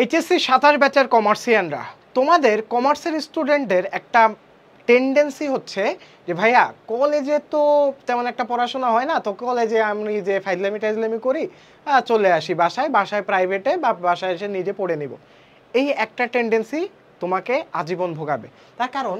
HSC ২৭ ব্যাচের কমার্সিয়ানরা, তোমাদের কমার্সের স্টুডেন্টদের একটা টেন্ডেন্সি হচ্ছে যে ভাইয়া কলেজে তো তেমন একটা পড়াশোনা হয় না, তো কলেজে আমি যে ফাইজলামি টাইজলামি করি, চলে আসি বাসায়, বাসায় প্রাইভেটে বা বাসায় এসে নিজে পড়ে নিব। এই একটা টেন্ডেন্সি তোমাকে আজীবন ভোগাবে। তার কারণ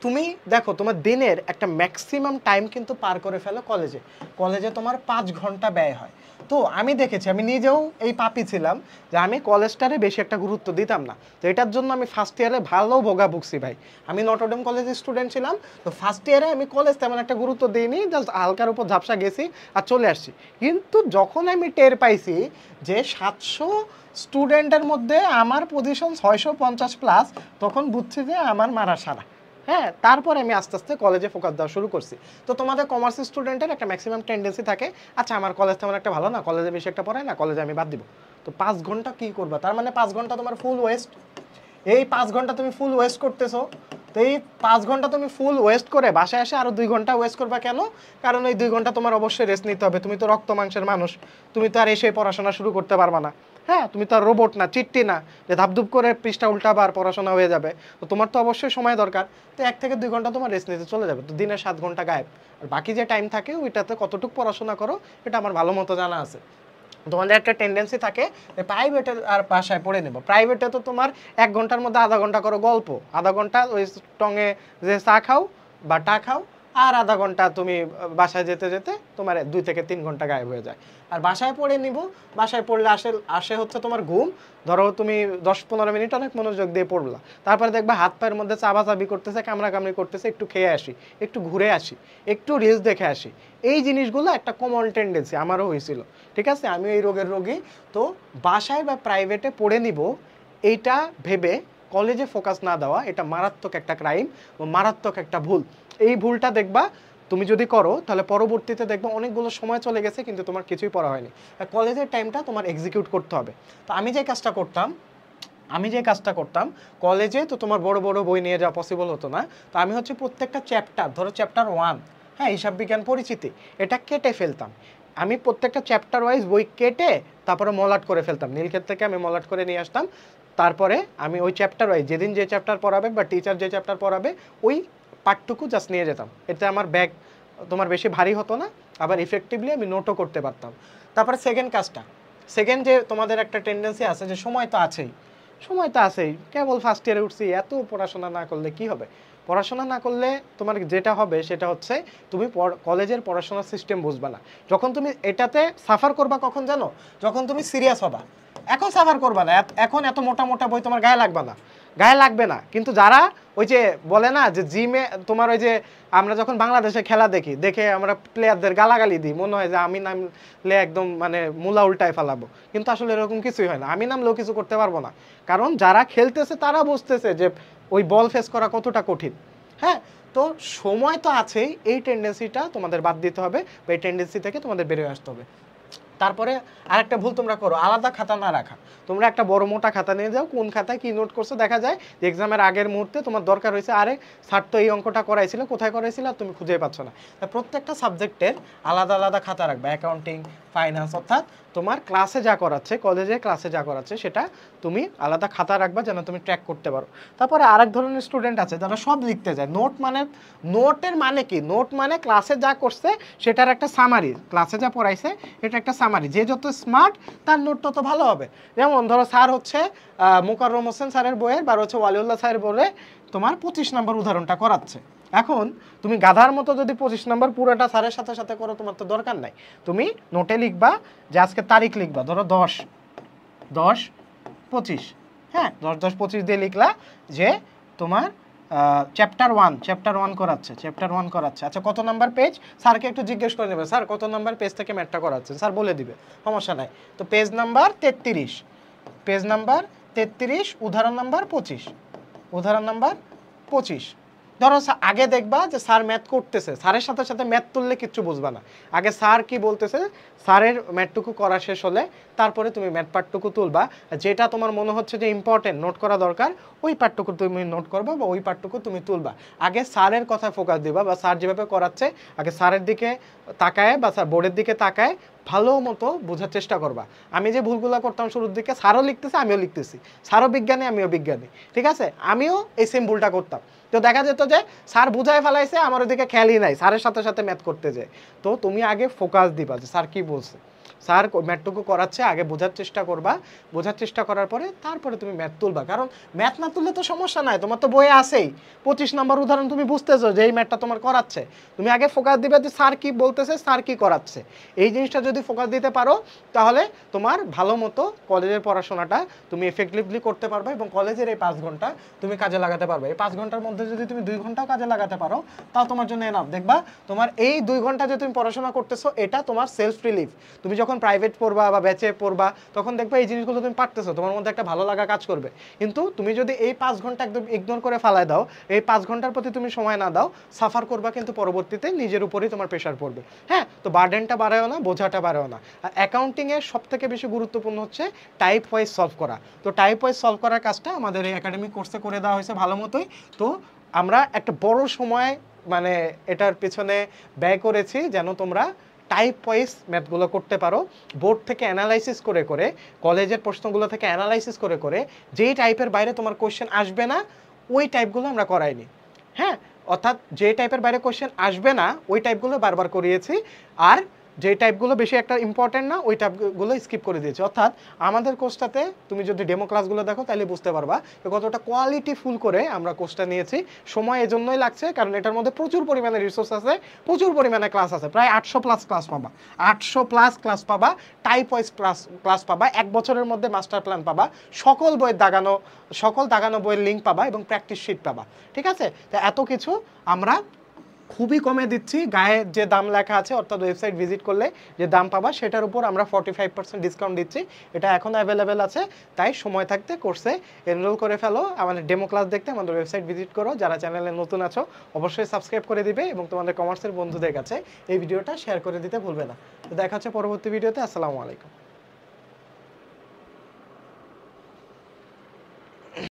তুমি দেখো তোমার দিনের একটা ম্যাক্সিমাম টাইম কিন্তু পার করে ফেলো কলেজে। কলেজে তোমার ৫ ঘন্টা ব্যয় হয়। তো আমি দেখেছি, আমি নিজেও এই পাপি ছিলাম যে আমি কলেজটারে বেশি একটা গুরুত্ব দিতাম না। তো এটার জন্য আমি ফার্স্ট ইয়ারে ভালো ভোগা ভুগছি ভাই। আমি নটরডেম কলেজের স্টুডেন্ট ছিলাম, তো ফার্স্ট ইয়ারে আমি কলেজ তেমন একটা গুরুত্ব দিইনি, জাস্ট হালকার উপর ঝাপসা গেছি আর চলে আসছি। কিন্তু যখন আমি টের পাইছি যে ৭০০ স্টুডেন্টের মধ্যে আমার পজিশন ৬৫০+, তখন বুঝছি যে আমার মারা সারা। হ্যাঁ, তারপরে আমি আস্তে আস্তে কলেজে ফোকাস দেওয়া শুরু করছি। তো তোমাদের কমার্স স্টুডেন্টের একটা ম্যাক্সিমাম টেন্ডেন্সি থাকে, আচ্ছা আমার কলেজ তেমন একটা ভালো না, কলেজে বেশি একটা পড়ায় না, কলেজে আমি বাদ দিব। তো ৫ ঘন্টা কী করবা? তার মানে ৫ ঘন্টা তোমার ফুল ওয়েস্ট। এই ৫ ঘন্টা তুমি ফুল ওয়েস্ট করতেছো। তো এই ৫ ঘন্টা তুমি ফুল ওয়েস্ট করে বাসায় এসে আরও ২ ঘন্টা ওয়েস্ট করবা কেন? কারণ ওই ২ ঘন্টা তোমার অবশ্যই রেস্ট নিতে হবে। তুমি তো রক্ত মাংসের মানুষ, তুমি তো আর এসে পড়াশোনা শুরু করতে পারবা না। হ্যাঁ, তুমি তো আর রোবট না, চিট্টি না যে ধাপধুপ করে পৃষ্ঠা উল্টাবার পড়াশোনা হয়ে যাবে। তো তোমার তো অবশ্যই সময় দরকার। তো ১ থেকে ২ ঘন্টা তোমার রেস্ট নিতে চলে যাবে। তো দিনে ৭ ঘন্টা গায়েব। আর বাকি যে টাইম থাকে ওইটাতে কতটুকু পড়াশোনা করো এটা আমার ভালো মতো জানা আছে। তোমাদের একটা টেন্ডেন্সি থাকে প্রাইভেটে আর বাসায় পড়ে নেবো। প্রাইভেটে তো তোমার ১ ঘন্টার মধ্যে আধা ঘন্টা করো গল্প, আধা ঘন্টা ওই টঙে যে চা খাও বা টা খাও, আর আধা ঘন্টা তুমি বাসায় যেতে যেতে তোমার ২ থেকে ৩ ঘন্টা গায়েব হয়ে যায়। আর বাসায় পড়ে নিব, বাসায় পড়লে আসে হচ্ছে তোমার ঘুম। ধরো তুমি ১০-১৫ মিনিট অনেক মনোযোগ দিয়ে পড়লা, তারপরে দেখবা হাত পায়ের মধ্যে চাবাচাবি করতেছে, কামড়াকামড়ি করতেছে, একটু খেয়ে আসি, একটু ঘুরে আসি, একটু রিলস দেখে আসি। এই জিনিসগুলো একটা কমন টেন্ডেন্সি আমারও হয়েছিল। ঠিক আছে, আমি এই রোগের রোগী। তো বাসায় বা প্রাইভেটে পড়ে নিব এইটা ভেবে কলেজে ফোকাস না দেওয়া, এটা মারাত্মক একটা ক্রাইম ও মারাত্মক একটা ভুল। এই ভুলটা দেখবা তুমি যদি করো তাহলে পরবর্তীতে দেখবা অনেকগুলো সময় চলে গেছে কিন্তু তোমার কিছুই পড়া হয়নি। কলেজের টাইমটা তোমার এক্সিকিউট করতে হবে। তো আমি যে কাজটা করতাম কলেজে, তো তোমার বড় বড় বই নিয়ে যাওয়া পসিবল হতো না। তো আমি হচ্ছে প্রত্যেকটা চ্যাপ্টার, ধরো চ্যাপ্টার 1, হ্যাঁ, হিসাব বিজ্ঞান পরিচিতি, এটা কেটে ফেলতাম। আমি প্রত্যেকটা চ্যাপ্টার ওয়াইজ বই কেটে তারপরে মলাট করে ফেলতাম, নীলক্ষেত থেকে আমি মলাট করে নিয়ে আসতাম। তারপরে আমি ওই চ্যাপ্টার ওয়াইজ যেদিন যে চ্যাপ্টার পড়াবে বা টিচার যে চ্যাপ্টার পড়াবে ওই পার্টটুকু জাস্ট নিয়ে যেতাম। এতে আমার ব্যাগ তোমার বেশি ভারী হতো না, আবার ইফেক্টিভলি আমি নোটও করতে পারতাম। তারপরে সেকেন্ড যে তোমাদের একটা টেন্ডেন্সি আছে যে সময় তো আছেই, কেবল ফার্স্ট ইয়ারে উঠছি, এত পড়াশোনা না করলে কি হবে? পড়াশোনা না করলে তোমার যেটা হবে সেটা হচ্ছে তুমি কলেজের পড়াশোনার সিস্টেম বুঝবা না। যখন তুমি এটাতে সাফার করবা কখন জানো? যখন তুমি সিরিয়াস হবা। এখন সাফার করবা না, এখন এত মোটা মোটা বই তোমার গায়ে লাগবে না। কিন্তু যারা ওই যে বলে না যে জিমে তোমার ওই যে আমরা যখন বাংলাদেশে খেলা দেখে আমরা প্লেয়ারদের গালাগালি দিই, মনে হয় যে আমি নামলে একদম মানে মূলা উল্টায় ফেলাবো, কিন্তু আসলে এরকম কিছুই হয় না। আমি নামলেও কিছু করতে পারবো না, কারণ যারা খেলতেছে তারা বুঝতেছে যে ওই বল ফেস করা কতটা কঠিন। হ্যাঁ, তো সময় তো আছেই, এই টেন্ডেন্সিটা তোমাদের বাদ দিতে হবে বা এই টেন্ডেন্সি থেকে তোমাদের বেরিয়ে আসতে হবে। তারপরে আরেকটা ভুল তোমরা করো, আলাদা খাতা না রাখা। তোমরা একটা বড় মোটা খাতা নিয়ে যাও, কোন খাতায় কি নোট করছো দেখা যায় যে এক্সামের আগের মুহূর্তে তোমার দরকার হয়েছে, আরে স্যার তো এই অঙ্কটা করাইছিল, কোথায় করাইছিল আর তুমি খুঁজেই পাচ্ছ না। তা প্রত্যেকটা সাবজেক্টের আলাদা আলাদা খাতা রাখবে, অ্যাকাউন্টিং, ফাইন্যান্স, অর্থাৎ তোমার ক্লাসে যা করাচ্ছে, কলেজে ক্লাসে যা করাচ্ছে সেটা তুমি আলাদা খাতা রাখবা যেন তুমি ট্র্যাক করতে পারো। তারপরে আরেক ধরনের স্টুডেন্ট আছে যারা সব লিখতে যায়। নোটের মানে কি? নোট মানে ক্লাসে যা করছে সেটার একটা সামারি, ক্লাসে যা পড়াইছে এটা একটা সামারি। যে যত স্মার্ট তার নোট তত ভালো হবে। যেমন ধরো স্যার হচ্ছে মোকাররম হোসেন স্যারের বইয়ের বা হচ্ছে ওয়ালিউল্লাহ স্যারের বইয়ে তোমার 25 নম্বর উদাহরণটা করাচ্ছে। এখন তুমি গাধার মতো যদি 25 নম্বর পুরোটা স্যারের সাথে সাথে করো, তোমার তো দরকার নাই। তুমি নোটে লিখবা যে আজকে তারিখ লিখবা, ধরো 10-10-25, হ্যাঁ, 10-10-25 দিয়ে লিখলা যে তোমার চ্যাপ্টার 1 করাচ্ছে। আচ্ছা কত নাম্বার পেজ? স্যারকে একটু জিজ্ঞেস করে নেবে, স্যার কত নাম্বার পেজ থেকে ম্যাথটা করাচ্ছে, স্যার বলে দিবে, সমস্যা নাই। তো পেজ নাম্বার 33, উদাহরণ নাম্বার 25। ধরো আগে দেখবা যে স্যার ম্যাথ করতেছে, স্যারের সাথে সাথে ম্যাথ তুললে কিচ্ছু বুঝবা না। আগে স্যার কি বলতেছে, স্যারের ম্যাথটুকু করা শেষ হলে তারপরে তুমি ম্যাথ পার্টটুকু তুলবা, যেটা তোমার মনে হচ্ছে যে ইম্পর্টেন্ট, নোট করা দরকার, ওই পার্টটুকু তুমি নোট করবা বা ওই পার্টটুকু তুমি তুলবা। আগে স্যারের কথা ফোকাস দিবা বা স্যার যেভাবে করাচ্ছে আগে স্যারের দিকে তাকায় বা স্যার বোর্ডের দিকে তাকায় ভালো মতো বোঝার চেষ্টা করবা। আমি যে ভুলগুলো করতাম শুরুর দিকে, স্যারও লিখতেছে আমিও লিখতেছি, স্যারও বিজ্ঞানী আমিও বিজ্ঞানী, ঠিক আছে, আমিও এই সেম ভুলটা করতাম। তো দেখা যেত যে স্যার বুঝায় ফেলাইছে, আমার ওদিকে খেয়ালই নাই, স্যারের সাথে সাথে ম্যাথ করতে যায়। তো তুমি আগে ফোকাস দিবা যে স্যার কি বলছে, স্যার ম্যাথটুকু করাচ্ছে, আগে বোঝার চেষ্টা করবা, বোঝার চেষ্টা করার পরে তারপরে তুমি ম্যাথ তুলবা। কারণ ম্যাথ না তুললে তো সমস্যা নাই, তোমার তো বইয়ে আসেই 25 নম্বর উদাহরণ, তুমি বুঝতেছো যে এই ম্যাথটা তোমার করাচ্ছে। তুমি আগে ফোকাস দিবে যে স্যার কি বলতেছে, স্যার কি করাচ্ছে। এই জিনিসটা যদি ফোকাস দিতে পারো তাহলে তোমার ভালো মতো কলেজের পড়াশোনাটা তুমি এফেক্টিভলি করতে পারবে এবং কলেজের এই 5 ঘন্টা তুমি কাজে লাগাতে পারবে। এই 5 ঘন্টার মধ্যে যদি তুমি 2 ঘন্টাও কাজে লাগাতে পারো তাও তোমার জন্য এনাফ। দেখবা তোমার এই 2 ঘন্টা যে তুমি পড়াশোনা করতেছো এটা তোমার সেলফ রিলিফ। তুমি যখন প্রাইভেট পড়বা বা ব্যাচে পড়বা তখন দেখবা এই জিনিসগুলো তুমি পারতেছো, তোমার মধ্যে একটা ভালো লাগা কাজ করবে। কিন্তু তুমি যদি এই 5 ঘন্টা একদম ইগনোর করে ফালায় দাও, এই 5 ঘন্টার প্রতি তুমি সময় না দাও, সাফার করবা, কিন্তু পরবর্তীতে নিজের উপরেই তোমার প্রেশার পড়বে। হ্যাঁ, তো বার্ডেনটা বাড়ায়ও না, বোঝাটা বাড়ায়ও না। আর অ্যাকাউন্টিংয়ের সবথেকে বেশি গুরুত্বপূর্ণ হচ্ছে টাইপ ওয়াইজ সলভ করা। তো টাইপ ওয়াইজ সলভ করার কাজটা আমাদের এই একাডেমিক কোর্সে করে দেওয়া হয়েছে ভালো মতোই। তো আমরা একটা বড় সময় মানে এটার পেছনে ব্যয় করেছি যেন তোমরা টাইপ ওয়াইজ ম্যাথগুলো করতে পারো, বোর্ড থেকে অ্যানালাইসিস করে করে, কলেজের প্রশ্নগুলো থেকে অ্যানালাইসিস করে করে যেই টাইপের বাইরে তোমার কোয়েশ্চেন আসবে না ওই টাইপগুলো আমরা করাইনি। হ্যাঁ, অর্থাৎ যে টাইপের বাইরে কোয়েশ্চেন আসবে না ওই টাইপগুলো বারবার করিয়েছি, আর যে টাইপগুলো বেশি একটা ইম্পর্টেন্ট না ওই টাইপগুলো স্কিপ করে দিয়েছি। অর্থাৎ আমাদের কোর্সটাতে তুমি যদি ডেমো ক্লাসগুলো দেখো তাহলে বুঝতে পারবা কতটা কোয়ালিটি ফুল করে আমরা কোর্সটা নিয়েছি। সময় এজন্যই লাগছে কারণ এটার মধ্যে প্রচুর পরিমাণে রিসোর্স আছে, প্রচুর পরিমাণে ক্লাস আছে, প্রায় 800+ ক্লাস পাবা, 800+ ক্লাস পাবা, টাইপ ওয়াইজ ক্লাস পাবা, 1 বছরের মধ্যে মাস্টার প্ল্যান পাবা, সকল দাগানো বইয়ের লিঙ্ক পাবা এবং প্র্যাকটিস শিট পাবা। ঠিক আছে, তো এত কিছু আমরা খুবই কমে দিচ্ছি, গায়ে যে দাম লেখা আছে অর্থাৎ ওয়েবসাইট ভিজিট করলে যে দাম পাবা সেটার উপর আমরা 45% ডিসকাউন্ট দিচ্ছি। এটা এখনও অ্যাভেলেবেল আছে, তাই সময় থাকতে কোর্সে এনরোল করে ফেলো। আমাদের ডেমো ক্লাস দেখতে আমাদের ওয়েবসাইট ভিজিট করো। যারা চ্যানেলে নতুন আছো অবশ্যই সাবস্ক্রাইব করে দিবে এবং তোমাদের কমার্সের বন্ধুদের কাছে এই ভিডিওটা শেয়ার করে দিতে ভুলবে না। তো দেখা হচ্ছে পরবর্তী ভিডিওতে। আসসালামু আলাইকুম।